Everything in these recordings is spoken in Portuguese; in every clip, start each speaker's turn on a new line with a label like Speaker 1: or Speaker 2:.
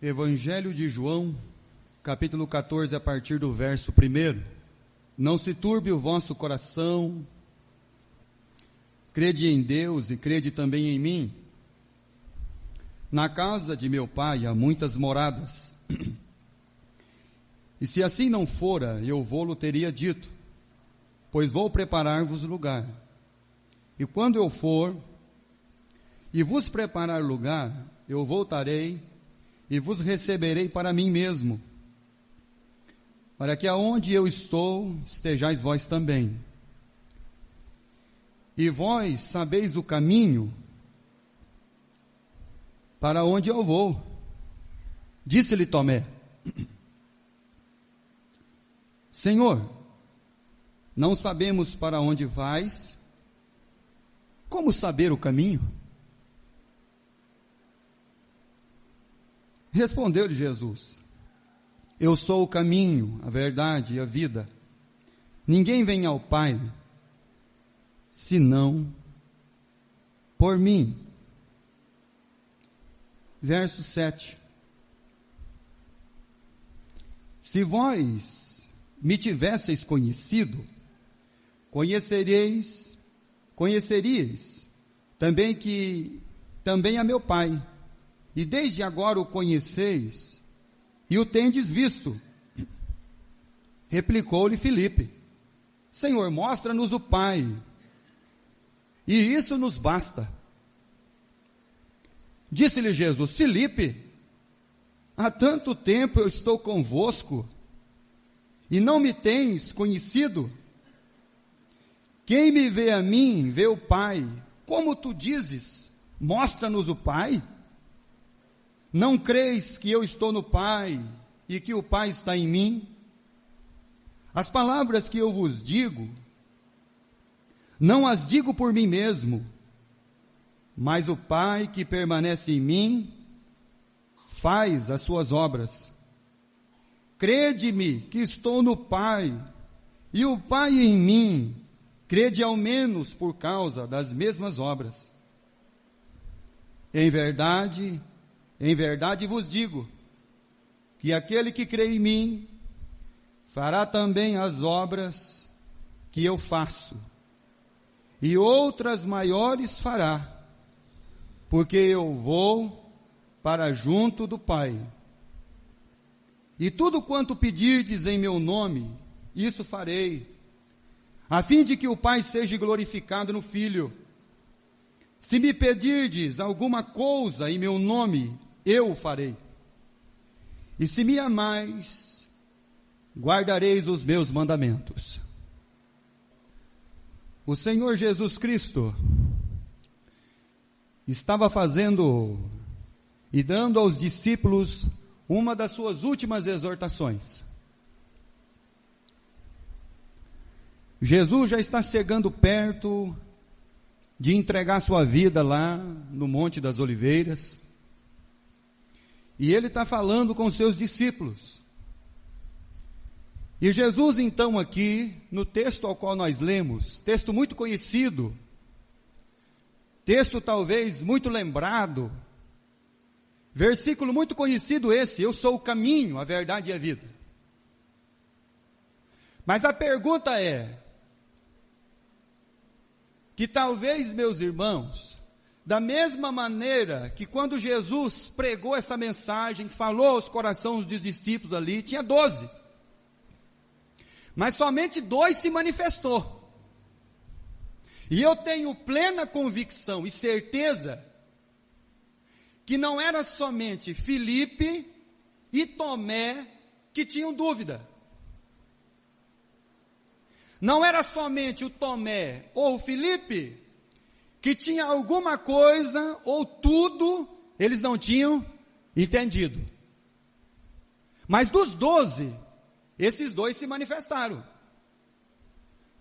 Speaker 1: Evangelho de João, capítulo 14, a partir do verso 1. Não se turbe o vosso coração, crede em Deus e crede também em mim. Na casa de meu pai há muitas moradas, e se assim não fora, eu vou-lo teria dito, pois vou preparar-vos lugar. E quando eu for e vos preparar lugar, eu voltarei e vos receberei para mim mesmo, para que aonde eu estou, estejais vós também. E vós sabeis o caminho para onde eu vou. Disse-lhe Tomé: Senhor, não sabemos para onde vais, como saber o caminho? Respondeu-lhe Jesus: Eu sou o caminho, a verdade e a vida. Ninguém vem ao Pai, senão por mim. Verso 7. Se vós me tivesseis conhecido, conheceríeis também a meu Pai. E desde agora o conheceis e o tendes visto. Replicou-lhe Filipe: Senhor, mostra-nos o Pai, e isso nos basta. Disse-lhe Jesus: Filipe, há tanto tempo eu estou convosco, e não me tens conhecido? Quem me vê a mim, vê o Pai. Como tu dizes, mostra-nos o Pai? Não creis que eu estou no Pai e que o Pai está em mim? As palavras que eu vos digo, não as digo por mim mesmo, mas o Pai que permanece em mim faz as suas obras. Crede-me que estou no Pai e o Pai em mim, crede ao menos por causa das mesmas obras. Em verdade vos digo, que aquele que crê em mim, fará também as obras que eu faço, e outras maiores fará, porque eu vou para junto do Pai. E tudo quanto pedirdes em meu nome, isso farei, a fim de que o Pai seja glorificado no Filho. Se me pedirdes alguma coisa em meu nome, eu o farei. E se me amais, guardareis os meus mandamentos. O Senhor Jesus Cristo estava fazendo e dando aos discípulos uma das suas últimas exortações. Jesus já está chegando perto de entregar sua vida lá no Monte das Oliveiras. E ele está falando com os seus discípulos. E Jesus então aqui, no texto ao qual nós lemos, texto muito conhecido, texto talvez muito lembrado, versículo muito conhecido esse: eu sou o caminho, a verdade e a vida. Mas a pergunta é, que talvez, meus irmãos, da mesma maneira que quando Jesus pregou essa mensagem, falou aos corações dos discípulos ali, tinha 12. Mas somente 2 se manifestou. E eu tenho plena convicção e certeza que não era somente Filipe e Tomé que tinham dúvida. Não era somente o Tomé ou o Filipe que tinha alguma coisa ou tudo eles não tinham entendido. Mas dos 12, esses 2 se manifestaram.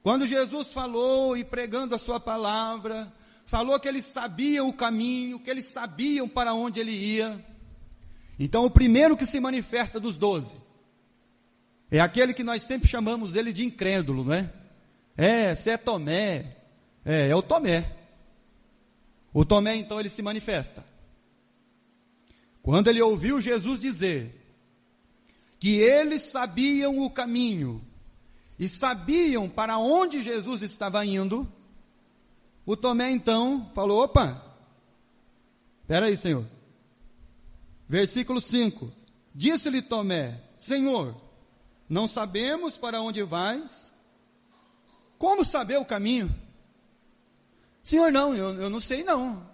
Speaker 1: Quando Jesus falou e pregando a sua palavra, falou que eles sabiam o caminho, que eles sabiam para onde ele ia. Então o primeiro que se manifesta dos 12 é aquele que nós sempre chamamos ele de incrédulo, não é? Se é Tomé, é o Tomé. O Tomé então ele se manifesta. quando ele ouviu Jesus dizer que eles sabiam o caminho e sabiam para onde Jesus estava indo, o Tomé então falou: opa, espera aí, Senhor. Versículo 5, disse-lhe Tomé: Senhor, não sabemos para onde vais, como saber o caminho? Senhor, não, eu não sei não.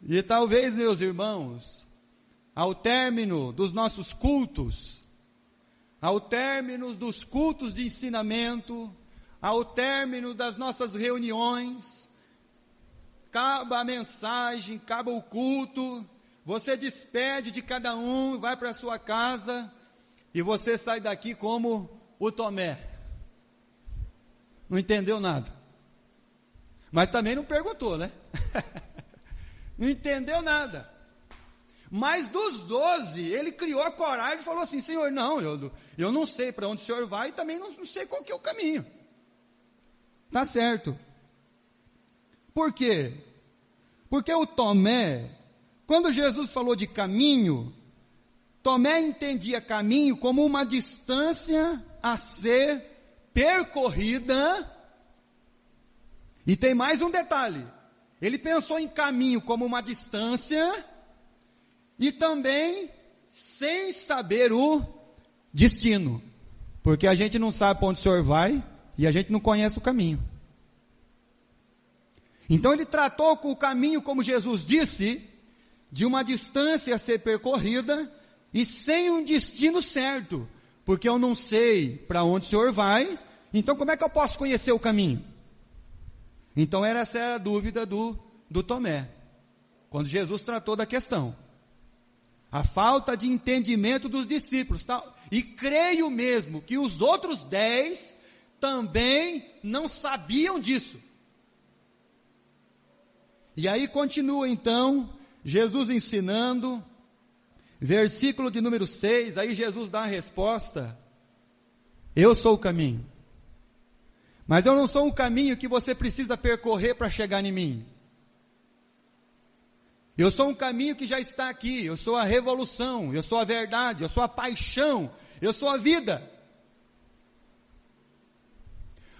Speaker 1: E talvez, meus irmãos, ao término dos nossos cultos, ao término dos cultos de ensinamento, ao término das nossas reuniões, acaba a mensagem, acaba o culto, você despede de cada um, vai para a sua casa, e você sai daqui como o Tomé. Não entendeu nada. Mas também não perguntou, né? Não entendeu nada. Mas dos 12, ele criou a coragem e falou assim: Senhor, não, eu não sei para onde o Senhor vai e também não sei qual que é o caminho. Tá certo. Por quê? Porque o Tomé, quando Jesus falou de caminho, Tomé entendia caminho como uma distância a ser percorrida. E tem mais um detalhe, ele pensou em caminho como uma distância e também sem saber o destino, porque a gente não sabe para onde o Senhor vai e a gente não conhece o caminho. Então ele tratou com o caminho, como Jesus disse, de uma distância a ser percorrida e sem um destino certo, porque eu não sei para onde o Senhor vai, então como é que eu posso conhecer o caminho? Então essa era a dúvida do Tomé, quando Jesus tratou da questão. A falta de entendimento dos discípulos. E creio mesmo que os outros 10 também não sabiam disso. E aí continua então, Jesus ensinando, versículo de número 6, aí Jesus dá a resposta: eu sou o caminho. Mas eu não sou o caminho que você precisa percorrer para chegar em mim. Eu sou um caminho que já está aqui, eu sou a revolução, eu sou a verdade, eu sou a paixão, eu sou a vida.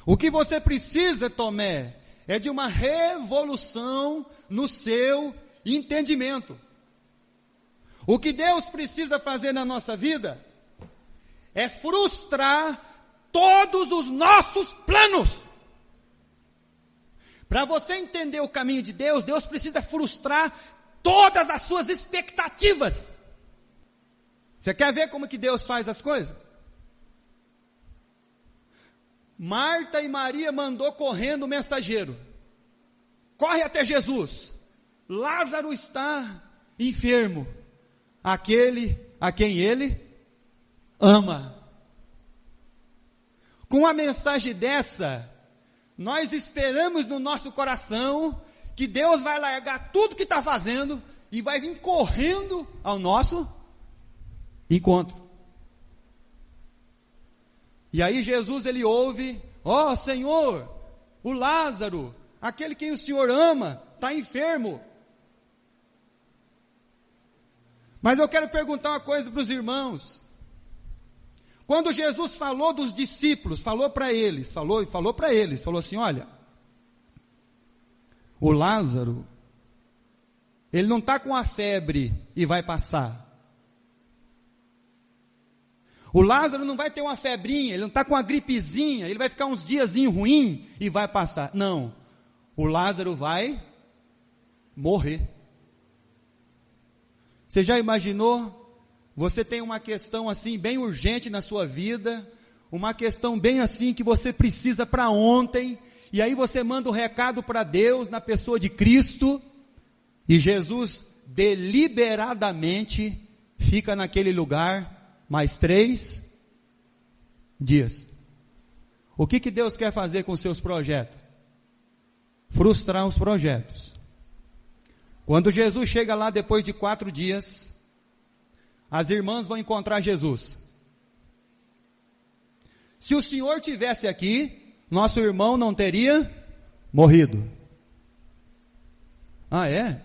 Speaker 1: O que você precisa, Tomé, é de uma revolução no seu entendimento. O que Deus precisa fazer na nossa vida é frustrar todos os nossos planos. Para você entender o caminho de Deus, Deus precisa frustrar todas as suas expectativas. Você quer ver como que Deus faz as coisas? Marta e Maria mandou correndo o mensageiro. Corre até Jesus. Lázaro está enfermo. Aquele a quem ele ama. Com a mensagem dessa, nós esperamos no nosso coração que Deus vai largar tudo que está fazendo e vai vir correndo ao nosso encontro. E aí Jesus, ele ouve: ó Senhor, o Lázaro, aquele quem o Senhor ama, está enfermo. Mas eu quero perguntar uma coisa para os irmãos. Quando Jesus falou dos discípulos, falou assim: olha, o Lázaro, ele não está com a febre e vai passar. O Lázaro não vai ter uma febrinha, ele não está com uma gripezinha, ele vai ficar uns diazinhos ruim e vai passar. Não, o Lázaro vai morrer. Você já imaginou? Você tem uma questão assim bem urgente na sua vida, uma questão bem assim que você precisa para ontem, e aí você manda um recado para Deus na pessoa de Cristo, e Jesus deliberadamente fica naquele lugar mais 3 dias. O que Deus quer fazer com os seus projetos? Frustrar os projetos. Quando Jesus chega lá depois de 4 dias, as irmãs vão encontrar Jesus. Se o Senhor tivesse aqui, nosso irmão não teria morrido. Ah, é?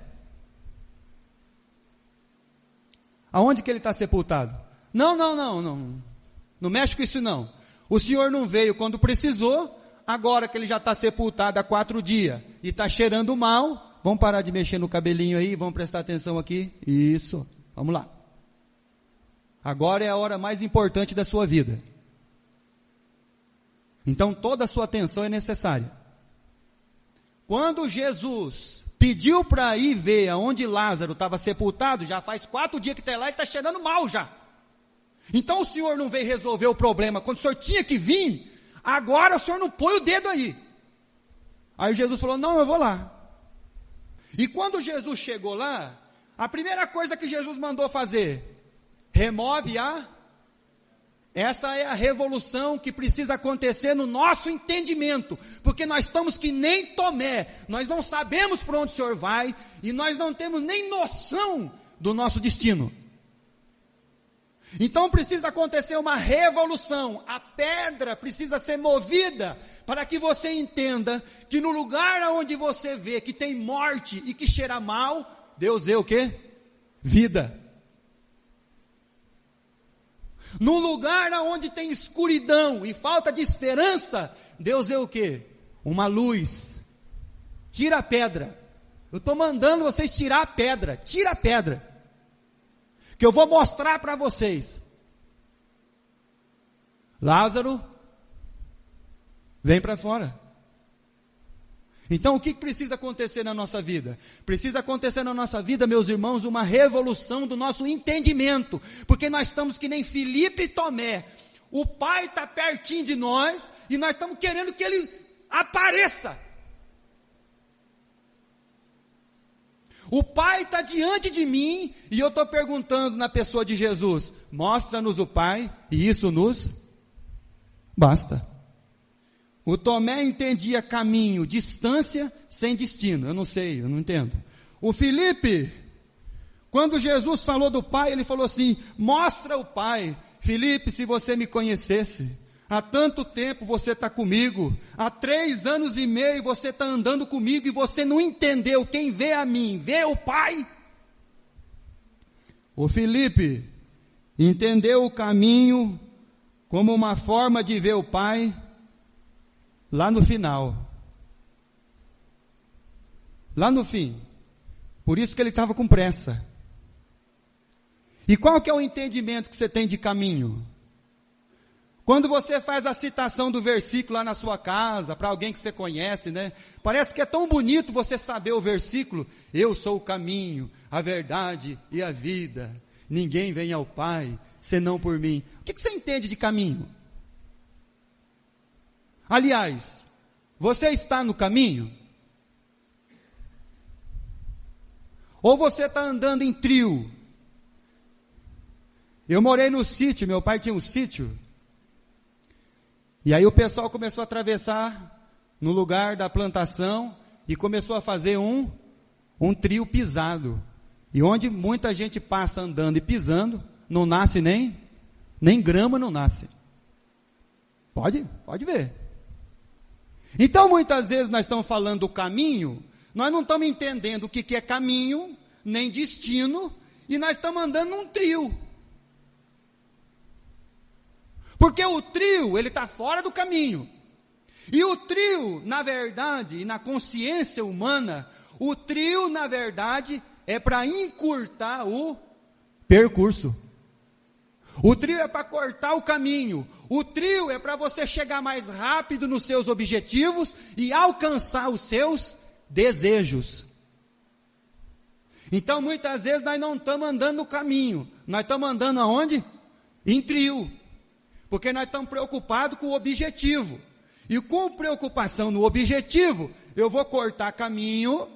Speaker 1: Aonde que ele está sepultado? Não mexe com isso não. O Senhor não veio quando precisou, agora que ele já está sepultado há 4 dias e está cheirando mal, vamos parar de mexer no cabelinho aí, vamos prestar atenção aqui. Isso, vamos lá. Agora é a hora mais importante da sua vida. Então toda a sua atenção é necessária. Quando Jesus pediu para ir ver aonde Lázaro estava sepultado, já faz 4 dias que está lá e está cheirando mal já. Então o Senhor não veio resolver o problema, quando o Senhor tinha que vir, agora o Senhor não põe o dedo aí. Aí Jesus falou, não, eu vou lá. E quando Jesus chegou lá, a primeira coisa que Jesus mandou fazer, remove essa é a revolução que precisa acontecer no nosso entendimento, porque nós estamos que nem Tomé, nós não sabemos para onde o Senhor vai, e nós não temos nem noção do nosso destino. Então precisa acontecer uma revolução, a pedra precisa ser movida, para que você entenda, que no lugar onde você vê que tem morte e que cheira mal, Deus vê o quê? Vida. No lugar onde tem escuridão e falta de esperança, Deus vê o quê? Uma luz. Tira a pedra. Eu estou mandando vocês tirar a pedra. Tira a pedra. Que eu vou mostrar para vocês. Lázaro, vem para fora. Então o que precisa acontecer na nossa vida? Precisa acontecer na nossa vida, meus irmãos, uma revolução do nosso entendimento, porque nós estamos que nem Filipe e Tomé, o Pai está pertinho de nós, e nós estamos querendo que Ele apareça. O Pai está diante de mim, e eu estou perguntando na pessoa de Jesus, mostra-nos o Pai, e isso nos basta. O Tomé entendia caminho, distância, sem destino. Eu não sei, eu não entendo. O Filipe, quando Jesus falou do Pai, ele falou assim, mostra o Pai. Filipe, se você me conhecesse, há tanto tempo você está comigo, há 3 anos e meio você está andando comigo e você não entendeu, quem vê a mim, vê o Pai. O Filipe entendeu o caminho como uma forma de ver o Pai, lá no final, lá no fim, por isso que ele estava com pressa. E qual que é o entendimento que você tem de caminho? Quando você faz a citação do versículo lá na sua casa, para alguém que você conhece, né? Parece que é tão bonito você saber o versículo, eu sou o caminho, a verdade e a vida, ninguém vem ao Pai, senão por mim. O que você entende de caminho? Aliás, você está no caminho? Ou você está andando em trio? Eu morei no sítio, meu pai tinha um sítio. E aí o pessoal começou a atravessar no lugar da plantação e começou a fazer um trio pisado. E onde muita gente passa andando e pisando, não nasce nem grama não nasce. Pode ver. Então, muitas vezes nós estamos falando do caminho, nós não estamos entendendo o que é caminho, nem destino, e nós estamos andando num trio. Porque o trio, ele está fora do caminho. E o trio, na verdade, e na consciência humana, o trio, na verdade, é para encurtar o percurso. O trio é para cortar o caminho. O trio é para você chegar mais rápido nos seus objetivos e alcançar os seus desejos. Então, muitas vezes, nós não estamos andando no caminho. Nós estamos andando aonde? Em trio. Porque nós estamos preocupados com o objetivo. E com preocupação no objetivo, eu vou cortar caminho,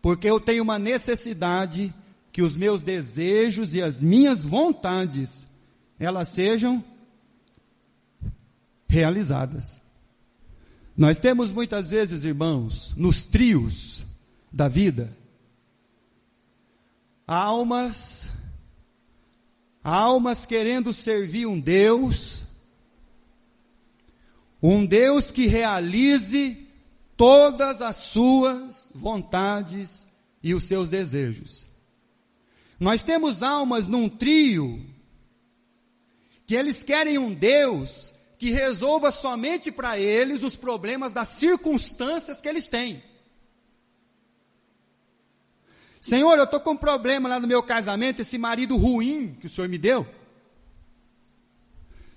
Speaker 1: porque eu tenho uma necessidade que os meus desejos e as minhas vontades, elas sejam realizadas. Nós temos muitas vezes, irmãos, nos trios da vida, almas querendo servir um Deus que realize todas as suas vontades e os seus desejos. Nós temos almas num trio que eles querem um Deus que resolva somente para eles os problemas das circunstâncias que eles têm. Senhor, eu estou com um problema lá no meu casamento, esse marido ruim que o Senhor me deu.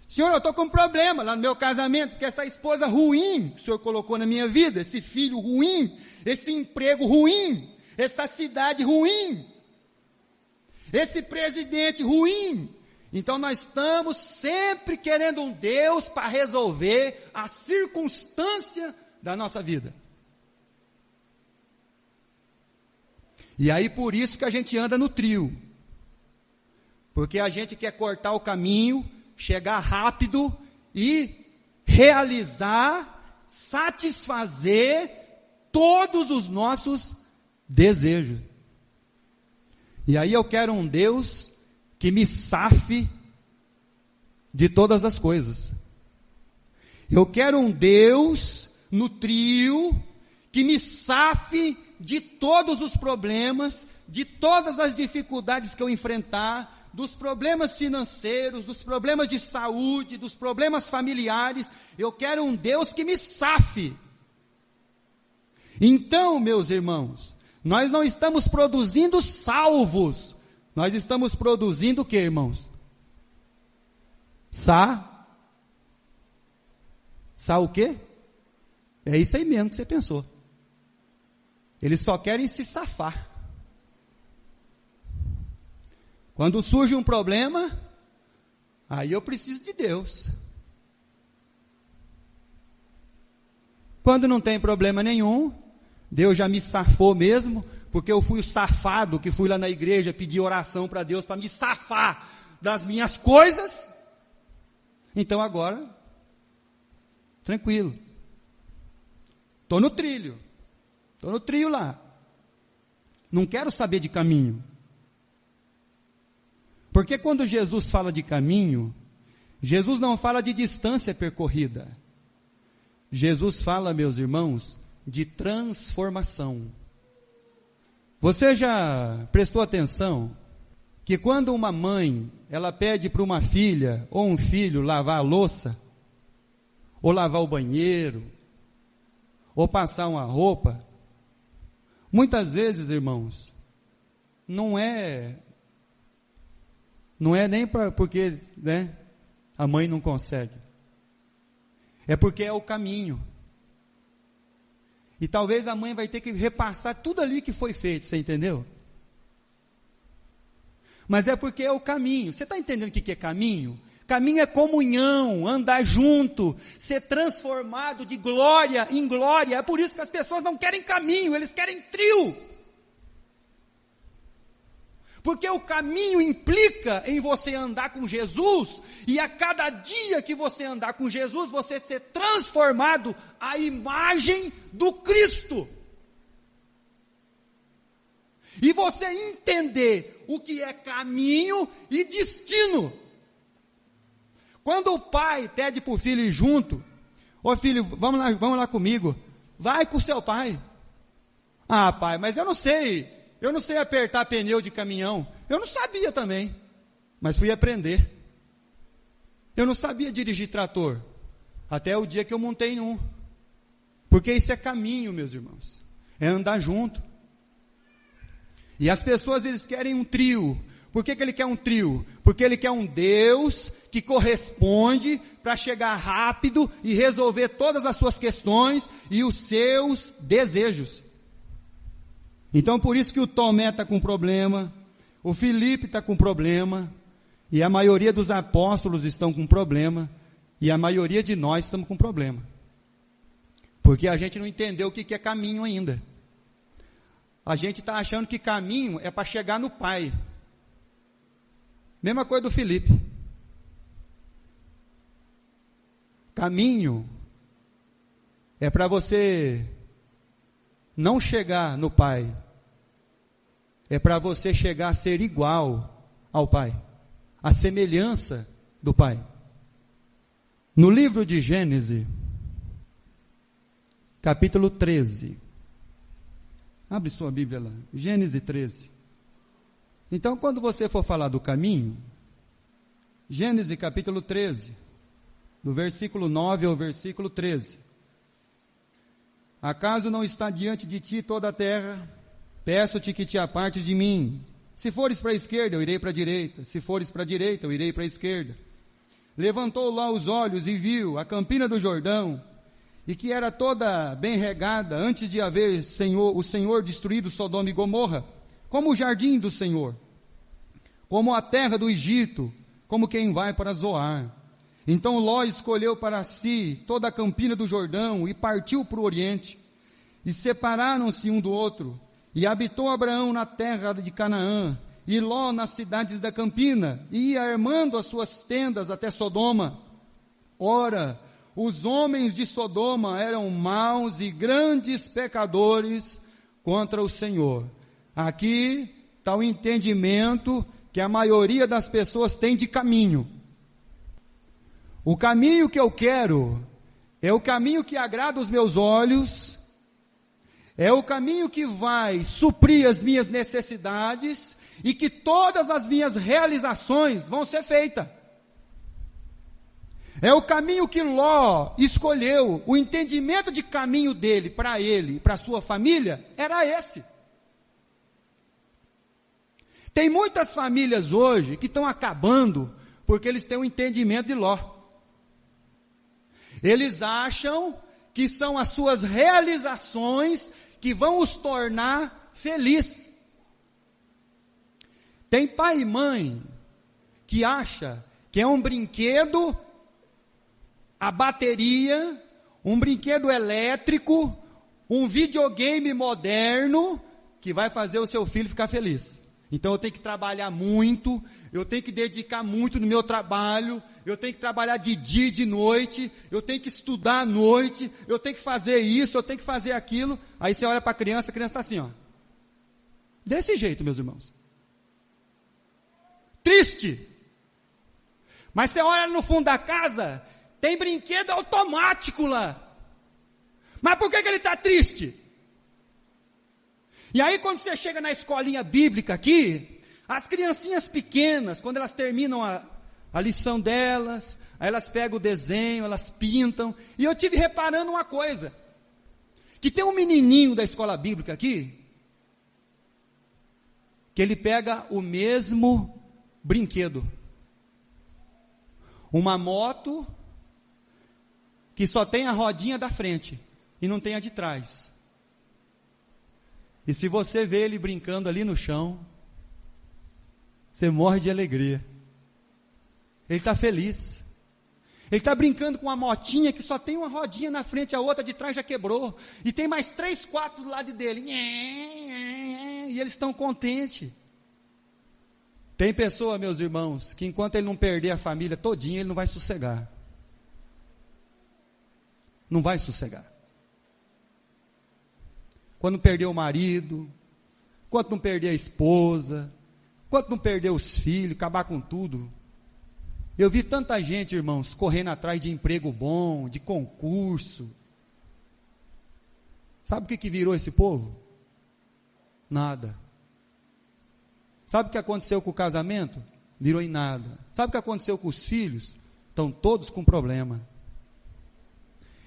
Speaker 1: Senhor, eu estou com um problema lá no meu casamento, que essa esposa ruim que o Senhor colocou na minha vida, esse filho ruim, esse emprego ruim, essa cidade ruim, esse presidente ruim. Então nós estamos sempre querendo um Deus para resolver a circunstância da nossa vida. E aí por isso que a gente anda no trio. Porque a gente quer cortar o caminho, chegar rápido e realizar, satisfazer todos os nossos desejos. E aí eu quero um Deus que me safe de todas as coisas. Eu quero um Deus no trio que me safe de todos os problemas, de todas as dificuldades que eu enfrentar, dos problemas financeiros, dos problemas de saúde, dos problemas familiares. Eu quero um Deus que me safe. Então, meus irmãos, nós não estamos produzindo salvos, nós estamos produzindo o que, irmãos? O quê? É isso aí mesmo que você pensou. Eles só querem se safar. Quando surge um problema, aí eu preciso de Deus. Quando não tem problema nenhum, Deus já me safou mesmo, porque eu fui o safado que fui lá na igreja pedir oração para Deus para me safar das minhas coisas. Então agora, tranquilo. Estou no trilho lá. Não quero saber de caminho. Porque quando Jesus fala de caminho, Jesus não fala de distância percorrida. Jesus fala, meus irmãos, de transformação. Você já prestou atenção que quando uma mãe, ela pede para uma filha ou um filho lavar a louça, ou lavar o banheiro, ou passar uma roupa, muitas vezes, irmãos, não é nem porque, né, a mãe não consegue. É porque é o caminho. E talvez a mãe vai ter que repassar tudo ali que foi feito, você entendeu? Mas é porque é o caminho. Você está entendendo o que é caminho? Caminho é comunhão, andar junto, ser transformado de glória em glória. É por isso que as pessoas não querem caminho, eles querem trio. Porque o caminho implica em você andar com Jesus, e a cada dia que você andar com Jesus, você ser transformado à imagem do Cristo. E você entender o que é caminho e destino. Quando o pai pede para o filho ir junto, ô filho, vamos lá comigo, vai com o seu pai. Ah, pai, mas eu não sei apertar pneu de caminhão. Eu não sabia também, mas fui aprender. Eu não sabia dirigir trator, até o dia que eu montei em um. Porque isso é caminho, meus irmãos, é andar junto. E as pessoas, eles querem um trio. Por que ele quer um trio? Porque ele quer um Deus que corresponde para chegar rápido e resolver todas as suas questões e os seus desejos. Então por isso que o Tomé está com problema, o Felipe está com problema, e a maioria dos apóstolos estão com problema, e a maioria de nós estamos com problema. Porque a gente não entendeu o que é caminho ainda. A gente está achando que caminho é para chegar no Pai. Mesma coisa do Felipe. Caminho é para você não chegar no Pai, é para você chegar a ser igual ao Pai, a semelhança do Pai. No livro de Gênesis, capítulo 13, Abre sua Bíblia lá, Gênesis 13. Então, quando você for falar do caminho, Gênesis capítulo 13, do versículo 9 ao versículo 13. Acaso não está diante de ti toda a terra? Peço-te que te apartes de mim. Se fores para a esquerda, eu irei para a direita. Se fores para a direita, eu irei para a esquerda. Levantou lá os olhos e viu a campina do Jordão, e que era toda bem regada, antes de haver o Senhor destruído Sodoma e Gomorra, como o jardim do Senhor, como a terra do Egito, como quem vai para Zoar. Então Ló escolheu para si toda a campina do Jordão e partiu para o oriente. E separaram-se um do outro. E habitou Abraão na terra de Canaã, e Ló nas cidades da campina, e ia armando as suas tendas até Sodoma. Ora, os homens de Sodoma eram maus e grandes pecadores contra o Senhor. Aqui está o entendimento que a maioria das pessoas tem de caminho. O caminho que eu quero é o caminho que agrada os meus olhos, é o caminho que vai suprir as minhas necessidades e que todas as minhas realizações vão ser feitas. É o caminho que Ló escolheu, o entendimento de caminho dele, para ele e para sua família, era esse. Tem muitas famílias hoje que estão acabando porque eles têm o entendimento de Ló. Eles acham que são as suas realizações que vão os tornar felizes. Tem pai e mãe que acha que é um brinquedo, a bateria, um brinquedo elétrico, um videogame moderno, que vai fazer o seu filho ficar feliz. Então eu tenho que trabalhar muito, eu tenho que dedicar muito no meu trabalho, eu tenho que trabalhar de dia e de noite, eu tenho que estudar à noite, eu tenho que fazer isso, eu tenho que fazer aquilo. Aí você olha para a criança está assim, ó. Desse jeito, meus irmãos. Triste. Mas você olha no fundo da casa, tem brinquedo automático lá. Mas por que ele está triste? E aí quando você chega na escolinha bíblica aqui, as criancinhas pequenas, quando elas terminam a lição delas, aí elas pegam o desenho, elas pintam, e eu tive reparando uma coisa, que tem um menininho da escola bíblica aqui, que ele pega o mesmo brinquedo, uma moto, que só tem a rodinha da frente, e não tem a de trás. E se você vê ele brincando ali no chão, você morre de alegria. Ele está feliz. Ele está brincando com uma motinha que só tem uma rodinha na frente, a outra de trás já quebrou. E tem mais 3, 4 do lado dele. E eles estão contentes. Tem pessoa, meus irmãos, que enquanto ele não perder a família todinha, ele não vai sossegar. Não vai sossegar. Quando perder o marido, quando não perder a esposa, quando não perder os filhos, acabar com tudo. Eu vi tanta gente, irmãos, correndo atrás de emprego bom, de concurso. Sabe o que virou esse povo? Nada. Sabe o que aconteceu com o casamento? Virou em nada. Sabe o que aconteceu com os filhos? Estão todos com problema.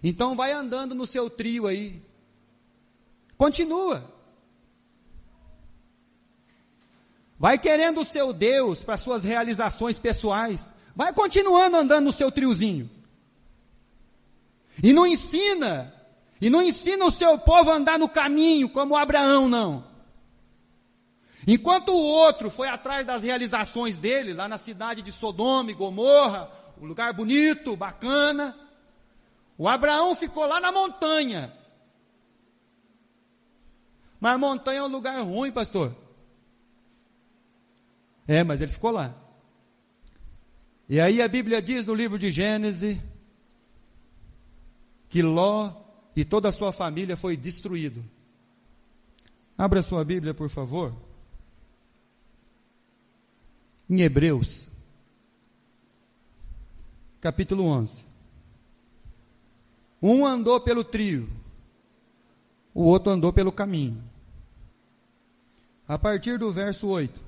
Speaker 1: Então vai andando no seu trio aí. Continua. Vai querendo o seu Deus para suas realizações pessoais. Vai continuando andando no seu triozinho. E não ensina o seu povo a andar no caminho como Abraão, não. Enquanto o outro foi atrás das realizações dele, lá na cidade de Sodoma e Gomorra, um lugar bonito, bacana, o Abraão ficou lá na montanha. Mas a montanha é um lugar ruim, pastor. Mas ele ficou lá. E aí a Bíblia diz no livro de Gênesis que Ló e toda a sua família foi destruído. Abra sua Bíblia, por favor. Em Hebreus, capítulo 11. Um andou pelo trio, o outro andou pelo caminho. a partir do verso 8.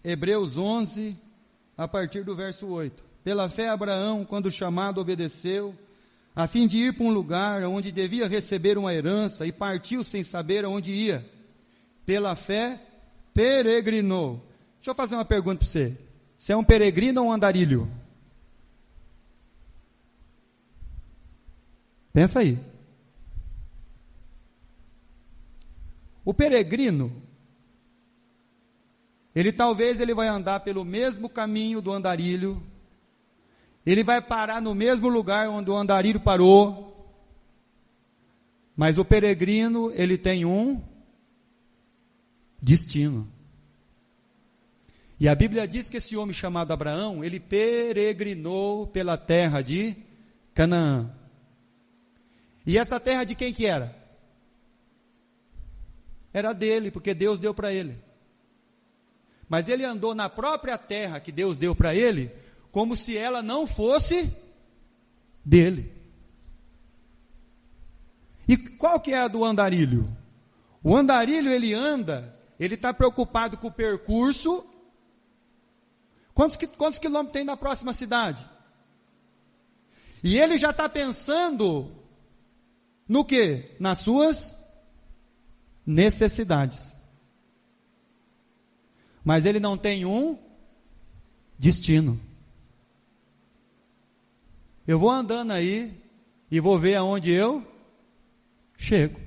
Speaker 1: Hebreus 11, a partir do verso 8. Pela fé, Abraão, quando chamado, obedeceu, a fim de ir para um lugar onde devia receber uma herança, e partiu sem saber aonde ia. Pela fé, peregrinou. Deixa eu fazer uma pergunta para você. Você é um peregrino ou um andarilho? Pensa aí. O peregrino, talvez ele vai andar pelo mesmo caminho do andarilho, ele vai parar no mesmo lugar onde o andarilho parou, mas o peregrino, ele tem um destino. E a Bíblia diz que esse homem chamado Abraão, ele peregrinou pela terra de Canaã. E essa terra de quem que era? Era dele, porque Deus deu para ele. Mas ele andou na própria terra que Deus deu para ele, como se ela não fosse dele. E qual que é a do andarilho? O andarilho, ele anda, ele está preocupado com o percurso. Quantos quilômetros tem na próxima cidade? E ele já está pensando no quê? Nas suas necessidades. Mas ele não tem um destino. Eu vou andando aí e vou ver aonde eu chego.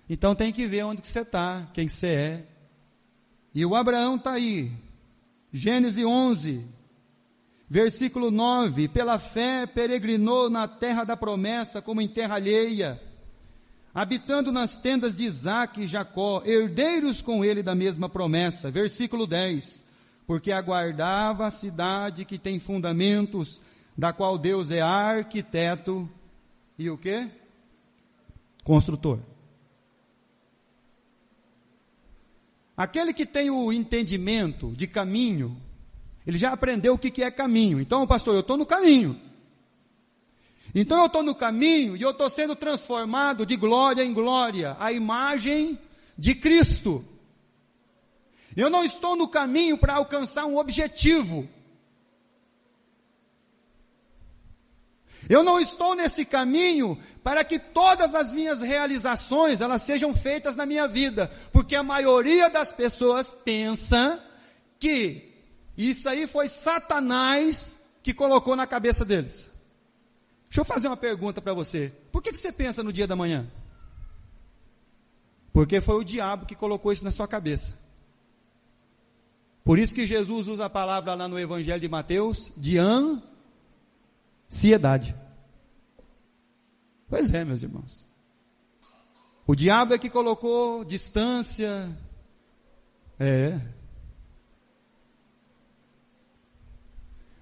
Speaker 1: Então tem que ver onde que você está, quem que você é. E o Abraão está aí. Gênesis 11, versículo 9. Pela fé peregrinou na terra da promessa como em terra alheia, habitando nas tendas de Isaque e Jacó, herdeiros com ele da mesma promessa. Versículo 10. Porque aguardava a cidade que tem fundamentos, da qual Deus é arquiteto e o quê? Construtor. Aquele que tem o entendimento de caminho, ele já aprendeu o que é caminho. Então, pastor, eu estou no caminho. Então eu estou no caminho e eu estou sendo transformado de glória em glória, à imagem de Cristo. Eu não estou no caminho para alcançar um objetivo. Eu não estou nesse caminho para que todas as minhas realizações, elas sejam feitas na minha vida, porque a maioria das pessoas pensa que isso aí foi Satanás que colocou na cabeça deles. Deixa eu fazer uma pergunta para você. Por que você pensa no dia da manhã? Porque foi o diabo que colocou isso na sua cabeça. Por isso que Jesus usa a palavra lá no Evangelho de Mateus, de ansiedade. Pois é, meus irmãos. O diabo é que colocou distância.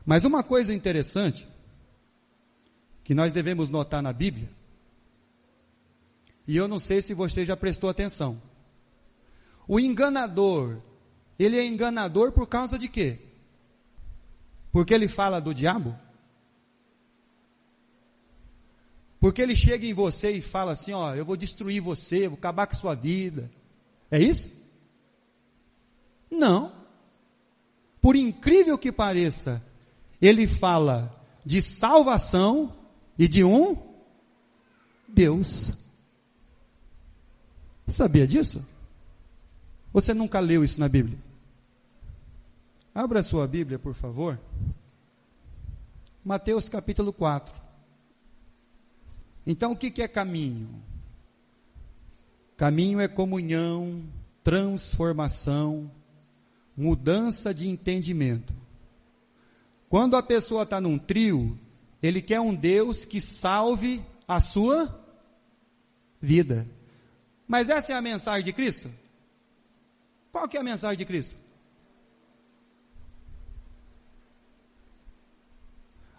Speaker 1: Mas uma coisa interessante, que nós devemos notar na Bíblia, e eu não sei se você já prestou atenção. O enganador, ele é enganador por causa de quê? Porque ele fala do diabo? Porque ele chega em você e fala assim, ó, eu vou destruir você, vou acabar com a sua vida. É isso? Não. Por incrível que pareça, ele fala de salvação e de um Deus. Sabia disso? Você nunca leu isso na Bíblia? Abra a sua Bíblia, por favor. Mateus capítulo 4. Então, o que é caminho? Caminho é comunhão, transformação, mudança de entendimento. Quando a pessoa está num trio, ele quer um Deus que salve a sua vida. Mas essa é a mensagem de Cristo? Qual que é a mensagem de Cristo?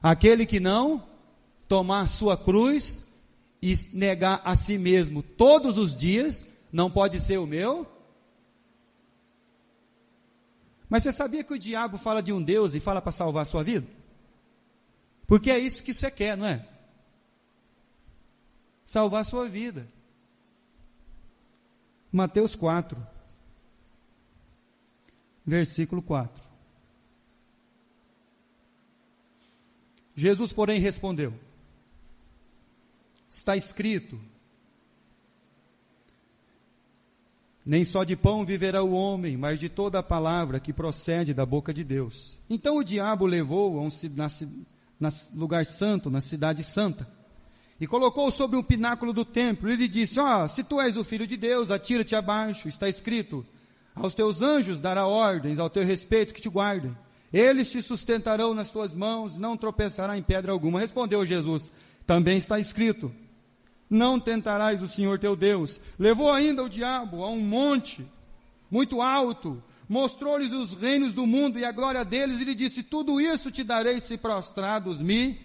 Speaker 1: Aquele que não tomar sua cruz e negar a si mesmo todos os dias, não pode ser o meu. Mas você sabia que o diabo fala de um Deus e fala para salvar a sua vida? Porque é isso que você quer, não é? Salvar a sua vida. Mateus 4, versículo 4. Jesus, porém, respondeu: está escrito, nem só de pão viverá o homem, mas de toda a palavra que procede da boca de Deus. Então o diabo levou a lugar santo, na cidade santa, e colocou sobre um pináculo do templo, e lhe disse: se tu és o filho de Deus, atira-te abaixo, está escrito, aos teus anjos dará ordens ao teu respeito que te guardem. Eles te sustentarão nas tuas mãos, não tropeçará em pedra alguma. Respondeu Jesus: também está escrito, não tentarás o Senhor teu Deus. Levou ainda o diabo a um monte muito alto, mostrou-lhes os reinos do mundo e a glória deles, e lhe disse: tudo isso te darei se prostrados me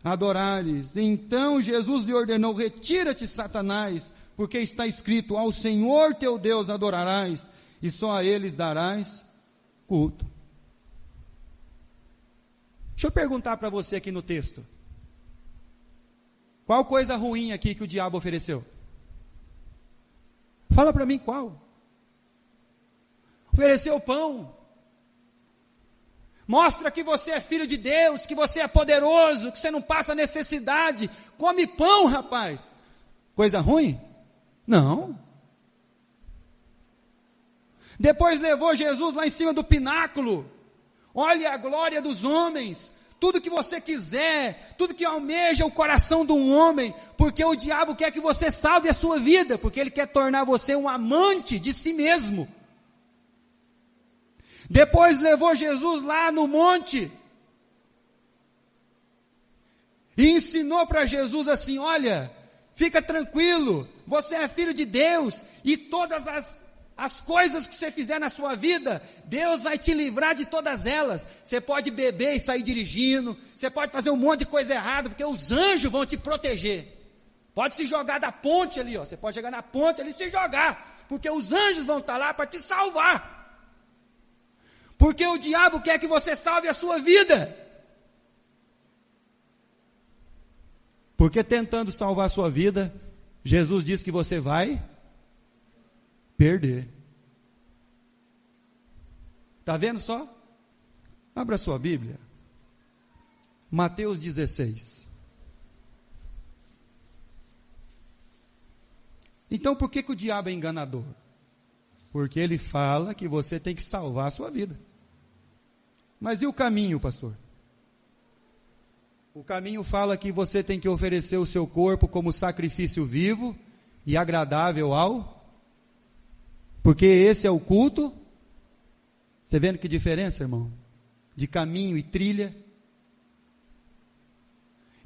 Speaker 1: adorares. Então Jesus lhe ordenou: retira-te, Satanás, porque está escrito, ao Senhor teu Deus adorarás, e só a eles darás culto. Deixa eu perguntar para você aqui no texto, qual coisa ruim aqui que o diabo ofereceu? Fala para mim qual. Ofereceu pão. Mostra que você é filho de Deus, que você é poderoso, que você não passa necessidade. Come pão, rapaz. Coisa ruim? Não. Depois levou Jesus lá em cima do pináculo. Olhe a glória dos homens. Tudo que você quiser, tudo que almeja o coração de um homem, porque o diabo quer que você salve a sua vida, porque ele quer tornar você um amante de si mesmo. Depois levou Jesus lá no monte, e ensinou para Jesus assim: olha, fica tranquilo, você é filho de Deus, e todas as coisas que você fizer na sua vida, Deus vai te livrar de todas elas. Você pode beber e sair dirigindo, você pode fazer um monte de coisa errada, porque os anjos vão te proteger. Pode se jogar da ponte ali, você pode chegar na ponte ali e se jogar, porque os anjos vão estar lá para te salvar. Porque o diabo quer que você salve a sua vida. Porque tentando salvar a sua vida, Jesus diz que você vai perder. Está vendo só? Abra sua Bíblia. Mateus 16. Então por que o diabo é enganador? Porque ele fala que você tem que salvar a sua vida. Mas e o caminho, pastor? O caminho fala que você tem que oferecer o seu corpo como sacrifício vivo e agradável ao... Porque esse é o culto. Você vendo que diferença, irmão? De caminho e trilha.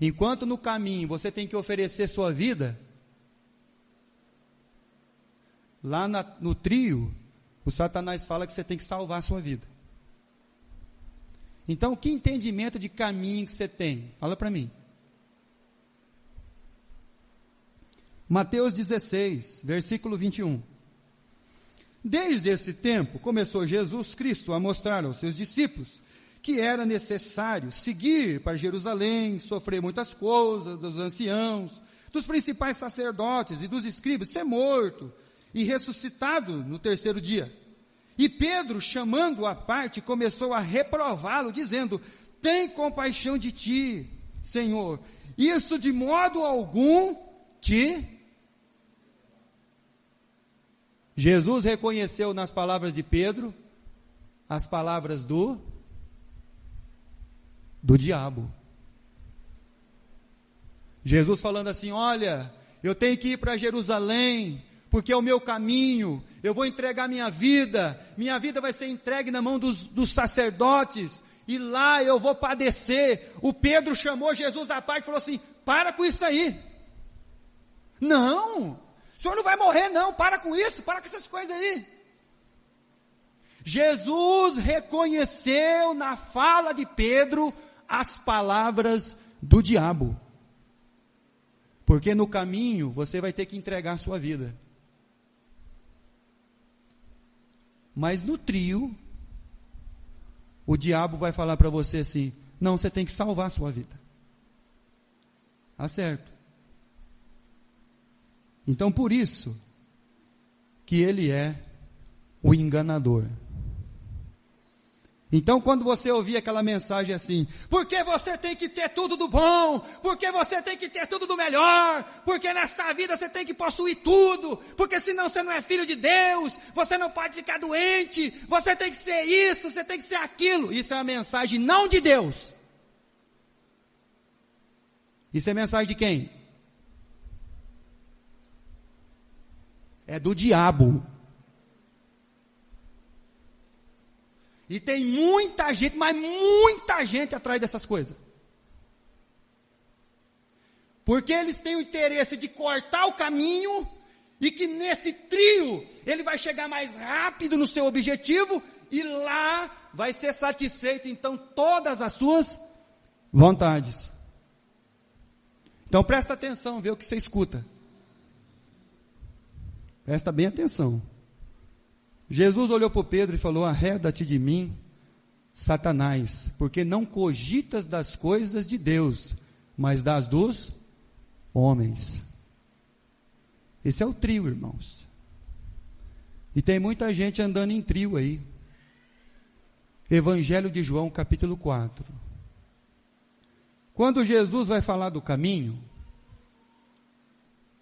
Speaker 1: Enquanto no caminho você tem que oferecer sua vida, lá no trio, o Satanás fala que você tem que salvar a sua vida. Então, que entendimento de caminho que você tem? Fala para mim. Mateus 16, versículo 21. Desde esse tempo, começou Jesus Cristo a mostrar aos seus discípulos que era necessário seguir para Jerusalém, sofrer muitas coisas dos anciãos, dos principais sacerdotes e dos escribas, ser morto e ressuscitado no terceiro dia. E Pedro, chamando-o à parte, começou a reprová-lo, dizendo: tem compaixão de ti, Senhor, isso de modo algum te... Jesus reconheceu nas palavras de Pedro as palavras do diabo. Jesus falando assim: olha, eu tenho que ir para Jerusalém, porque é o meu caminho, eu vou entregar minha vida vai ser entregue na mão dos sacerdotes, e lá eu vou padecer. O Pedro chamou Jesus à parte e falou assim: para com isso aí. Não, o senhor não vai morrer não, para com isso, para com essas coisas aí. Jesus reconheceu na fala de Pedro as palavras do diabo. Porque no caminho você vai ter que entregar a sua vida. Mas no trio, o diabo vai falar para você assim: não, você tem que salvar a sua vida. Tá certo? Então por isso, que ele é o enganador. Então, quando você ouvir aquela mensagem assim, porque você tem que ter tudo do bom, porque você tem que ter tudo do melhor, porque nessa vida você tem que possuir tudo, porque senão você não é filho de Deus, você não pode ficar doente, você tem que ser isso, você tem que ser aquilo. Isso é uma mensagem não de Deus. Isso é mensagem de quem? É do diabo. E tem muita gente, mas muita gente atrás dessas coisas. Porque eles têm o interesse de cortar o caminho, e que nesse trio, ele vai chegar mais rápido no seu objetivo, e lá vai ser satisfeito, então, todas as suas vontades. Então presta atenção, vê o que você escuta. Presta bem atenção. Jesus olhou para o Pedro e falou: arreda-te de mim, Satanás, porque não cogitas das coisas de Deus, mas das dos homens. Esse é o trio, irmãos. E tem muita gente andando em trio aí. Evangelho de João, capítulo 4. Quando Jesus vai falar do caminho,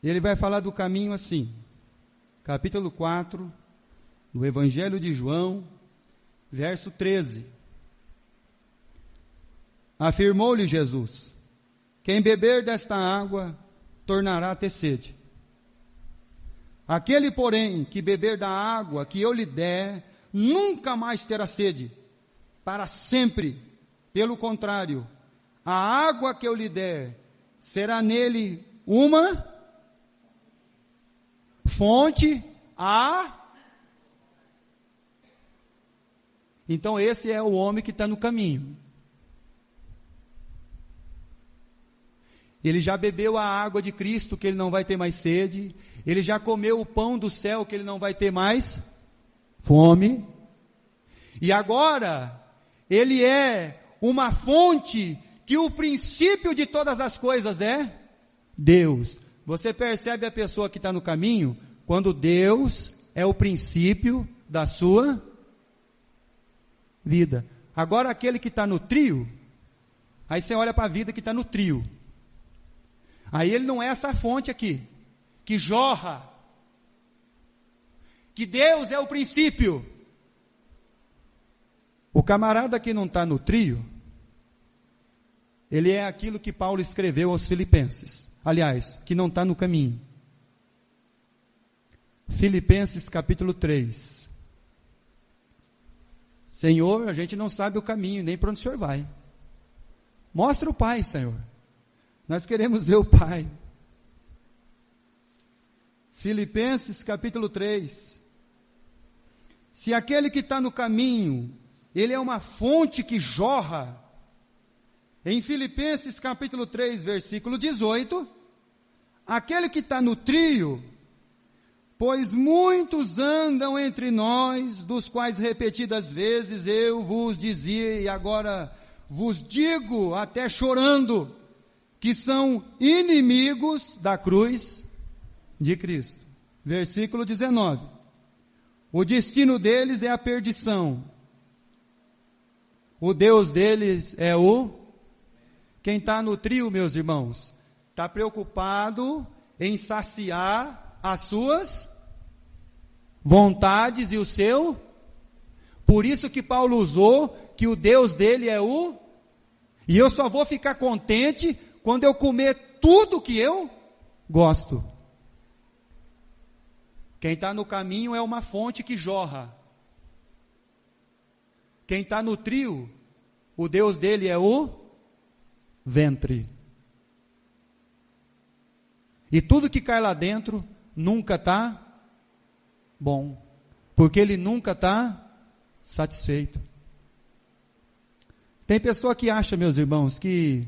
Speaker 1: ele vai falar do caminho assim, capítulo 4, no Evangelho de João, verso 13. Afirmou-lhe Jesus: quem beber desta água tornará a ter sede. Aquele, porém, que beber da água que eu lhe der, nunca mais terá sede, para sempre. Pelo contrário, a água que eu lhe der será nele uma fonte a... Então esse é o homem que está no caminho. Ele já bebeu a água de Cristo, que ele não vai ter mais sede. Ele já comeu o pão do céu, que ele não vai ter mais fome. E agora, ele é uma fonte que o princípio de todas as coisas é Deus. Você percebe a pessoa que está no caminho, quando Deus é o princípio da sua vida. Agora aquele que está no trio, aí você olha para a vida que está no trio. Aí ele não é essa fonte aqui, que jorra, que Deus é o princípio. O camarada que não está no trio, ele é aquilo que Paulo escreveu aos Filipenses. Aliás, que não está no caminho. Filipenses capítulo 3. Senhor, a gente não sabe o caminho, nem para onde o Senhor vai. Mostra o Pai, Senhor. Nós queremos ver o Pai. Filipenses capítulo 3. Se aquele que está no caminho, ele é uma fonte que jorra. Em Filipenses capítulo 3, versículo 18, aquele que está no trio, pois muitos andam entre nós, dos quais repetidas vezes eu vos dizia, e agora vos digo, até chorando, que são inimigos da cruz de Cristo. Versículo 19. O destino deles é a perdição. O Deus deles é o... Quem está no trio, meus irmãos, está preocupado em saciar as suas vontades e o seu. Por isso que Paulo usou que o Deus dele é o... E eu só vou ficar contente quando eu comer tudo que eu gosto. Quem está no caminho é uma fonte que jorra. Quem está no trio, o Deus dele é o ventre. E tudo que cai lá dentro nunca está bom, porque ele nunca está satisfeito. Tem pessoa que acha, meus irmãos, que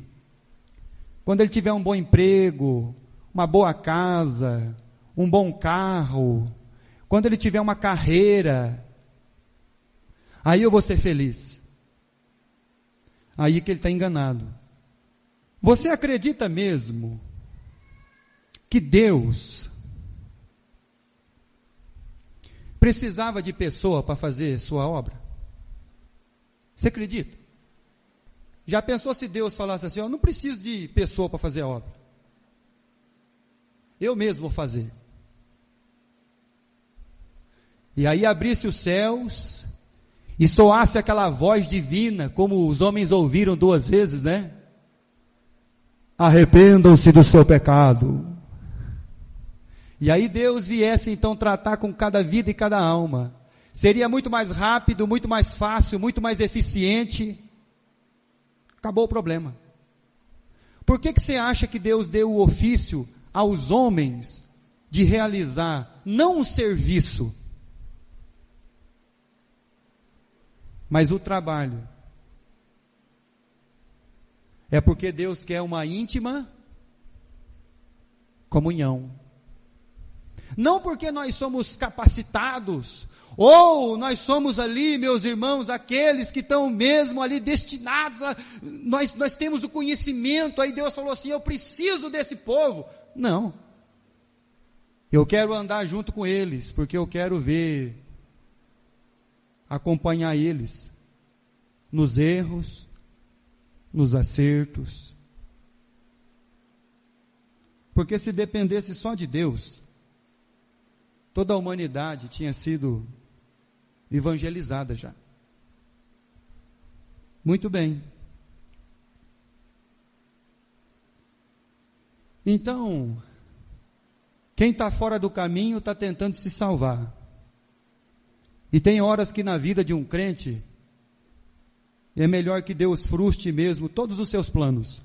Speaker 1: quando ele tiver um bom emprego, uma boa casa, um bom carro, quando ele tiver uma carreira, aí eu vou ser feliz. Aí que ele está enganado. Você acredita mesmo que Deus precisava de pessoa para fazer sua obra? Você acredita? Já pensou se Deus falasse assim, eu não preciso de pessoa para fazer a obra. Eu mesmo vou fazer. E aí abrisse os céus e soasse aquela voz divina, como os homens ouviram 2 vezes, né? Arrependam-se do seu pecado. E aí Deus viesse então tratar com cada vida e cada alma. Seria muito mais rápido, muito mais fácil, muito mais eficiente. Acabou o problema. Por que você acha que Deus deu o ofício aos homens de realizar não um serviço, mas o trabalho? É porque Deus quer uma íntima comunhão. Não porque nós somos capacitados, ou nós somos ali, meus irmãos, aqueles que estão mesmo ali destinados a... Nós temos o conhecimento, aí Deus falou assim, eu preciso desse povo. Não. Eu quero andar junto com eles, porque eu quero ver, acompanhar eles, nos erros, nos acertos. Porque se dependesse só de Deus, toda a humanidade tinha sido evangelizada já. Muito bem. Então, quem está fora do caminho está tentando se salvar. E tem horas que na vida de um crente, é melhor que Deus frustre mesmo todos os seus planos.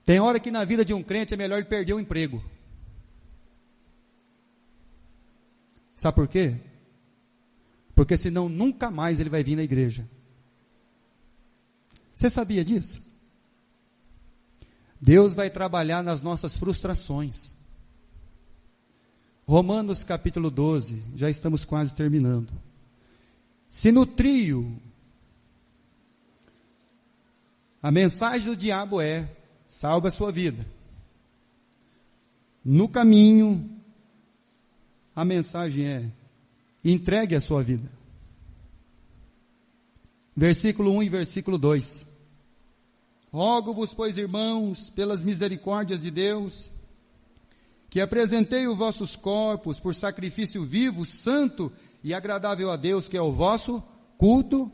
Speaker 1: Tem hora que na vida de um crente é melhor ele perder o emprego. Sabe por quê? Porque senão nunca mais ele vai vir na igreja. Você sabia disso? Deus vai trabalhar nas nossas frustrações. Romanos capítulo 12, já estamos quase terminando. Se no trio, a mensagem do diabo é, salve a sua vida. No caminho, a mensagem é, entregue a sua vida. Versículo 1 e versículo 2. Rogo-vos, pois, irmãos, pelas misericórdias de Deus, que apresentei os vossos corpos por sacrifício vivo, santo e agradável a Deus, que é o vosso culto.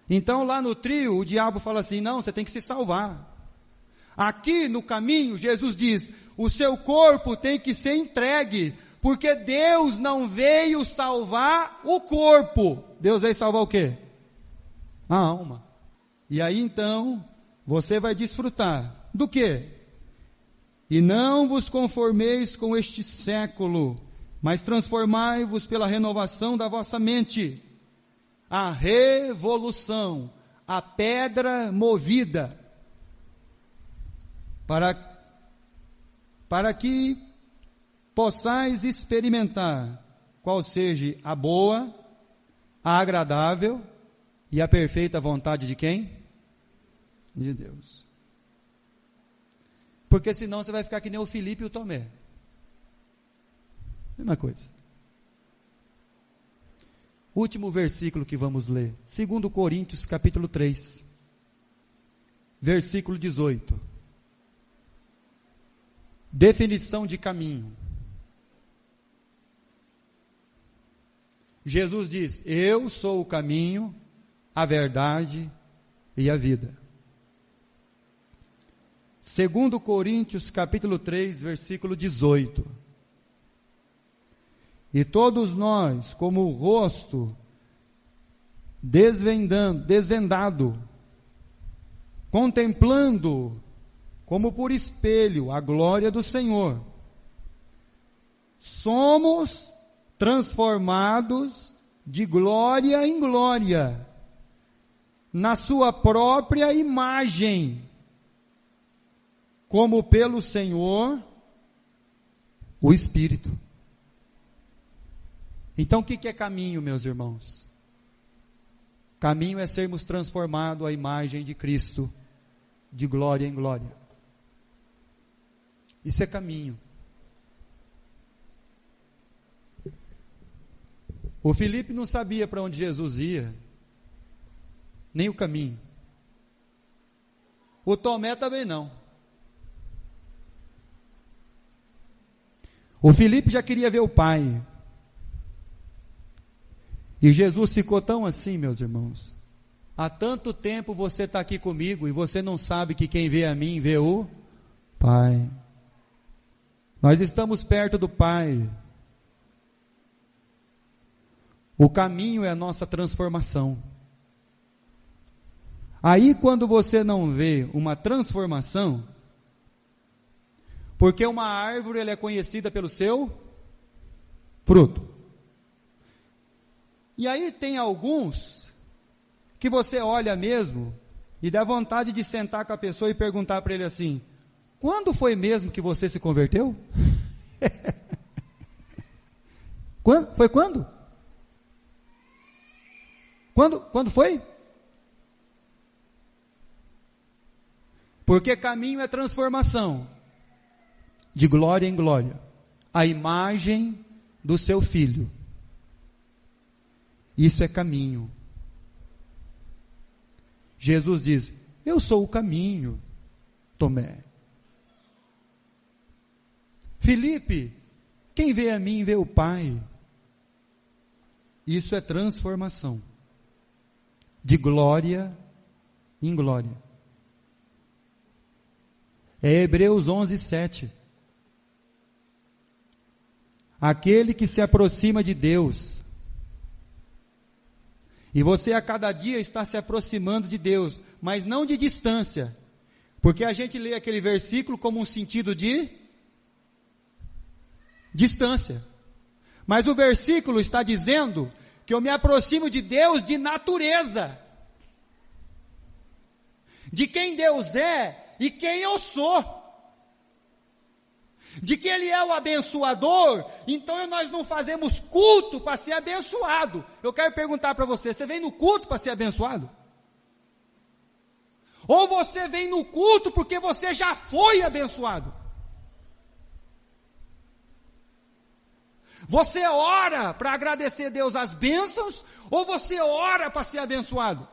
Speaker 1: Então lá no trio, o diabo fala assim, não, você tem que se salvar. Aqui no caminho, Jesus diz, o seu corpo tem que ser entregue, porque Deus não veio salvar o corpo. Deus veio salvar o quê? A alma. E aí então, você vai desfrutar do quê? E não vos conformeis com este século, mas transformai-vos pela renovação da vossa mente. A revolução, a pedra movida, para que possais experimentar qual seja a boa, a agradável e a perfeita vontade de quem? De Deus. Porque senão você vai ficar que nem o Filipe e o Tomé. Mesma coisa. Último versículo que vamos ler. 2 Coríntios capítulo 3. Versículo 18. Definição de caminho. Jesus diz, eu sou o caminho, a verdade e a vida. 2 Coríntios capítulo 3, versículo 18. E todos nós, como o rosto desvendado, contemplando, como por espelho, a glória do Senhor, somos transformados de glória em glória, na sua própria imagem, como pelo Senhor, o Espírito. Então o que é caminho, meus irmãos? Caminho é sermos transformados à imagem de Cristo, de glória em glória. Isso é caminho. O Filipe não sabia para onde Jesus ia, nem o caminho. O Tomé também não. O Filipe já queria ver o Pai. E Jesus ficou tão assim, meus irmãos. Há tanto tempo você está aqui comigo e você não sabe que quem vê a mim vê o Pai. Nós estamos perto do Pai. O caminho é a nossa transformação. Aí quando você não vê uma transformação, porque uma árvore ela é conhecida pelo seu fruto. E aí tem alguns que você olha mesmo e dá vontade de sentar com a pessoa e perguntar para ele assim: quando foi mesmo que você se converteu? Foi quando? Quando foi? Porque caminho é transformação, de glória em glória, a imagem do seu Filho. Isso é caminho. Jesus diz: eu sou o caminho, Tomé. Filipe, quem vê a mim vê o Pai. Isso é transformação, de glória em glória. É Hebreus 11:7. Aquele que se aproxima de Deus, e você a cada dia está se aproximando de Deus, mas não de distância, porque a gente lê aquele versículo como um sentido de distância, mas o versículo está dizendo que eu me aproximo de Deus de natureza, de quem Deus é e quem eu sou, de que Ele é o abençoador. Então nós não fazemos culto para ser abençoado. Eu quero perguntar para você: você vem no culto para ser abençoado? Ou você vem no culto porque você já foi abençoado? Você ora para agradecer a Deus as bênçãos, ou você ora para ser abençoado?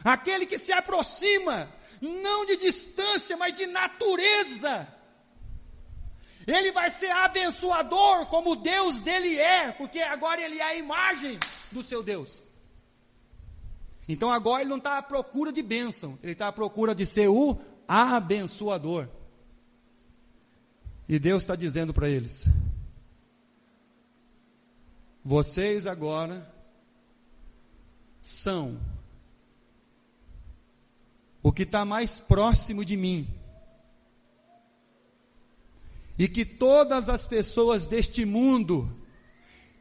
Speaker 1: Aquele que se aproxima, não de distância, mas de natureza, ele vai ser abençoador como o Deus dele é, porque agora ele é a imagem do seu Deus. Então agora ele não está à procura de bênção, ele está à procura de ser o abençoador. E Deus está dizendo para eles: vocês agora são o que está mais próximo de mim, e que todas as pessoas deste mundo,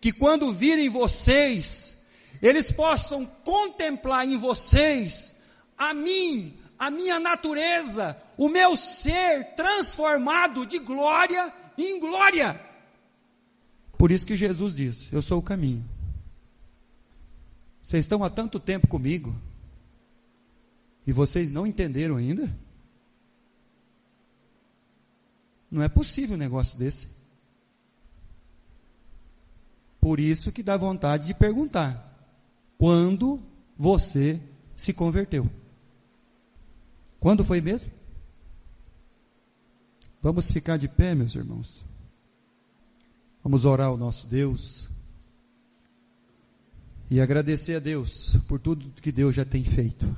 Speaker 1: que quando virem vocês, eles possam contemplar em vocês a mim, a minha natureza, o meu ser transformado de glória em glória. Por isso que Jesus diz: eu sou o caminho. Vocês estão há tanto tempo comigo, e vocês não entenderam ainda? Não é possível um negócio desse. Por isso que dá vontade de perguntar: quando você se converteu? Quando foi mesmo? Vamos ficar de pé, meus irmãos. Vamos orar ao nosso Deus e agradecer a Deus por tudo que Deus já tem feito.